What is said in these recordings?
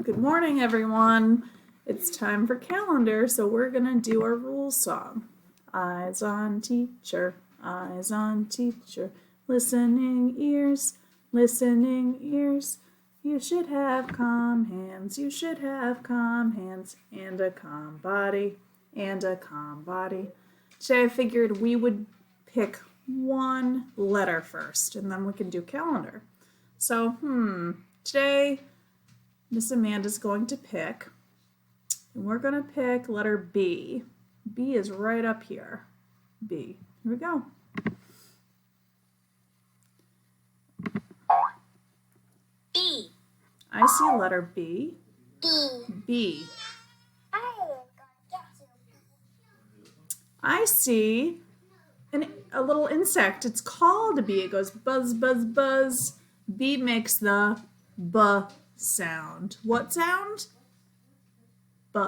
Good morning, everyone. It's time for calendar, so we're gonna do our rules song. Eyes on teacher, listening ears, listening ears. You should have calm hands, you should have calm hands, and a calm body, and a calm body. Today I figured we would pick one letter first, and then we can do calendar. So, today Miss Amanda's going to pick, and we're going to pick letter B. B is right up here. B. Here we go. B. I see a letter B. B. B. I I see a little insect. It's called a bee. It goes buzz, buzz, buzz. B makes the B sound. What sound? B.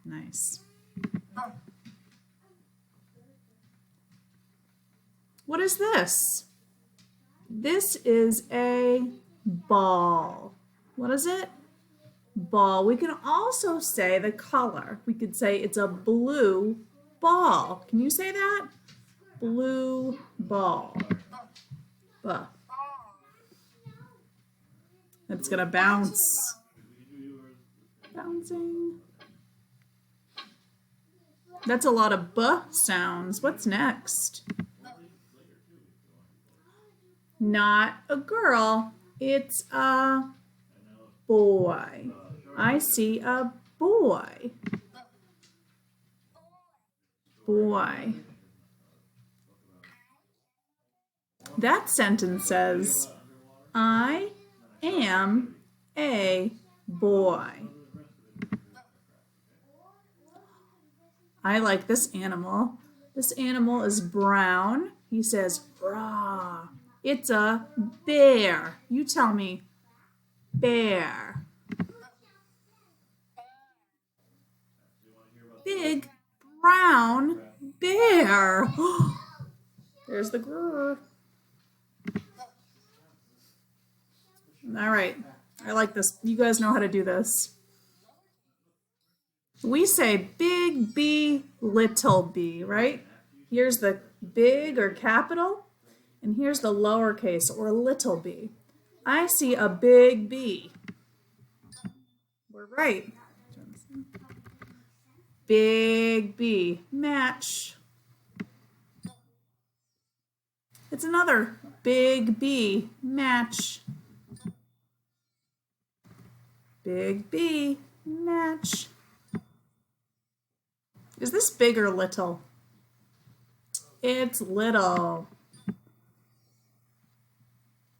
Nice. What is this? This is a ball. What is it? Ball. We can also say the color. We could say it's a blue ball. Can you say that? Blue ball. B. It's gonna bounce. Bouncing. That's a lot of B sounds. What's next? Not a girl. It's a boy. I see a boy. Boy. That sentence says, I am a boy. I like this animal. This animal is brown. He says, rah. It's a bear. You tell me, bear. Big brown bear. There's the grrr. All right, I like this. You guys know how to do this. We say big B, little b, right? Here's the big or capital, and here's the lowercase or little b. I see a big B. We're right. Big B, match. It's another big B, match. Big B, match. Is this big or little? It's little.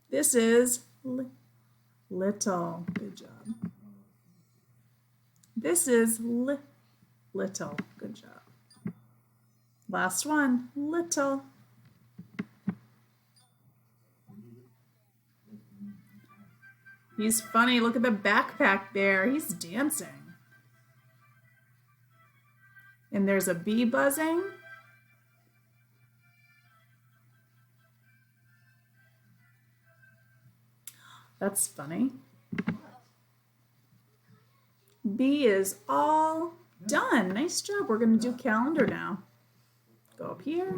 This is little. Good job. This is little. Good job. Last one, little. He's funny. Look at the backpack bear. He's dancing. And there's a bee buzzing. That's funny. B is all done. Nice job. We're going to do calendar now. Go up here.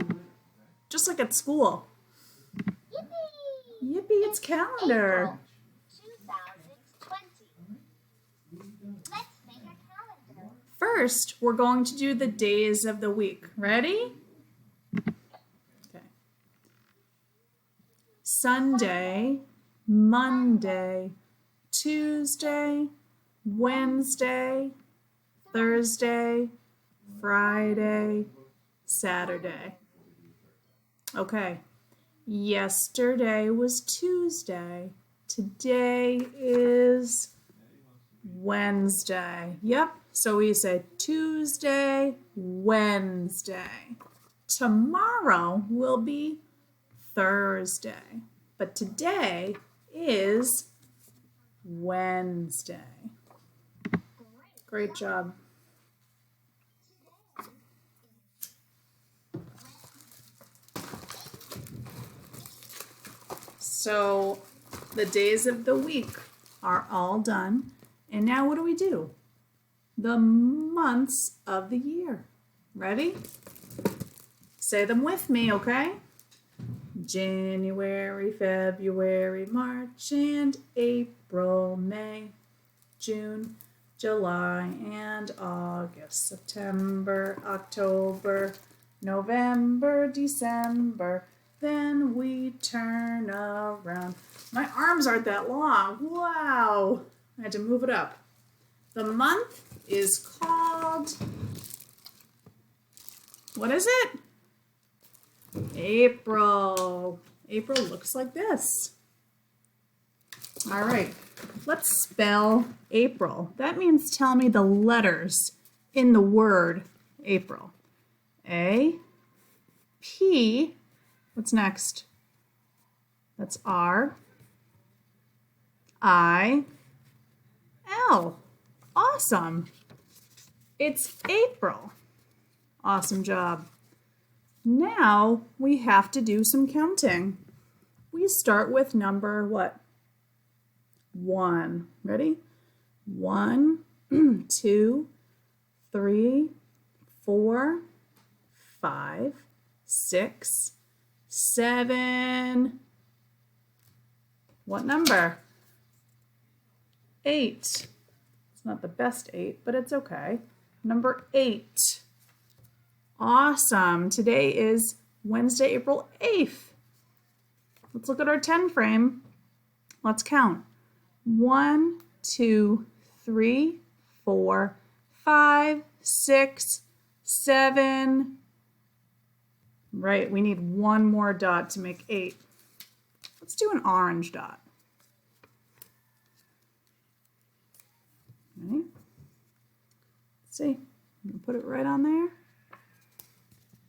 Just like at school. Yippee! Yippee, it's calendar. April 2020. Let's make a calendar. First, we're going to do the days of the week. Ready? Okay. Sunday, Monday, Tuesday, Wednesday, Thursday, Friday, Saturday. Okay. Yesterday was Tuesday. Today is Wednesday. Yep. So we say Tuesday, Wednesday. Tomorrow will be Thursday. But today is Wednesday. Great job. So the days of the week are all done. And now what do? The months of the year. Ready? Say them with me, okay? January, February, March, and April, May, June, July, and August, September, October, November, December. Then we turn around. My arms aren't that long. Wow. I had to move it up. The month is called, what is it? April. April looks like this. All right, let's spell April. That means tell me the letters in the word April. A, P, what's next? That's R, I, L. Awesome. It's April. Awesome job. Now we have to do some counting. We start with number what? 1. Ready? 1, 2, 3, 4, 5, 6, 7. What number? 8. It's not the best 8, but it's okay. Number 8. Awesome. Today is Wednesday, April 8th. Let's look at our 10 frame. Let's count. 1, 2, 3, 4, 5, 6, 7. Right, we need one more dot to make 8. Let's do an orange dot. Okay. Let's see. I'm going to put it right on there.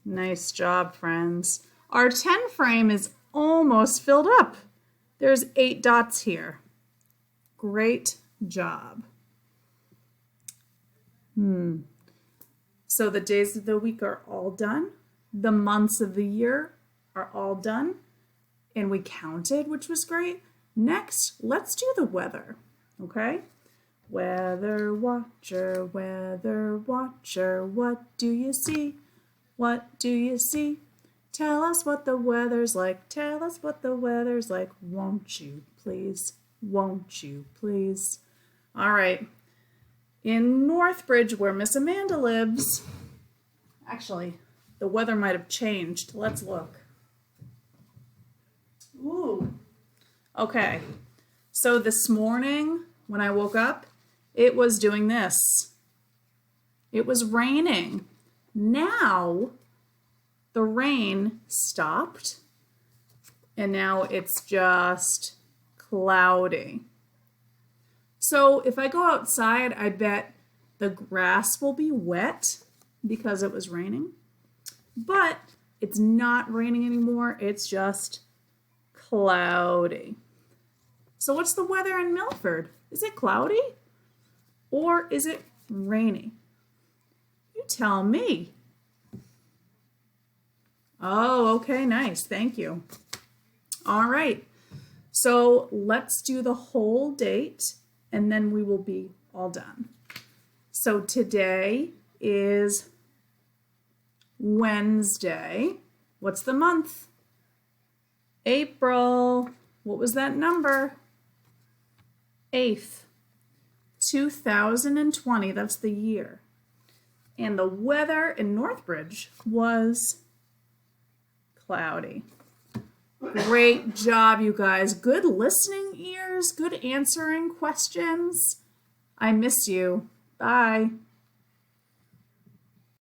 Nice job, friends. Our 10 frame is almost filled up. There's 8 dots here. Great job. So the days of the week are all done. The months of the year are all done. And we counted, which was great. Next, let's do the weather, okay? Weather watcher, what do you see? What do you see? Tell us what the weather's like. Tell us what the weather's like. Won't you, please? Won't you, please? All right. In Northbridge, where Miss Amanda lives, actually, the weather might have changed. Let's look. Ooh. Okay. So this morning, when I woke up, it was doing this. It was raining. Now, the rain stopped, and now it's just cloudy. So if I go outside, I bet the grass will be wet because it was raining. But it's not raining anymore. It's just cloudy. So what's the weather in Milford? Is it cloudy or is it rainy? You tell me. Oh, okay, nice. Thank you. All right. So let's do the whole date and then we will be all done. So today is Wednesday. What's the month? April. What was that number? 8th. 2020. That's the year. And the weather in Northbridge was cloudy. Great job, you guys. Good listening ears, good answering questions. I miss you. Bye.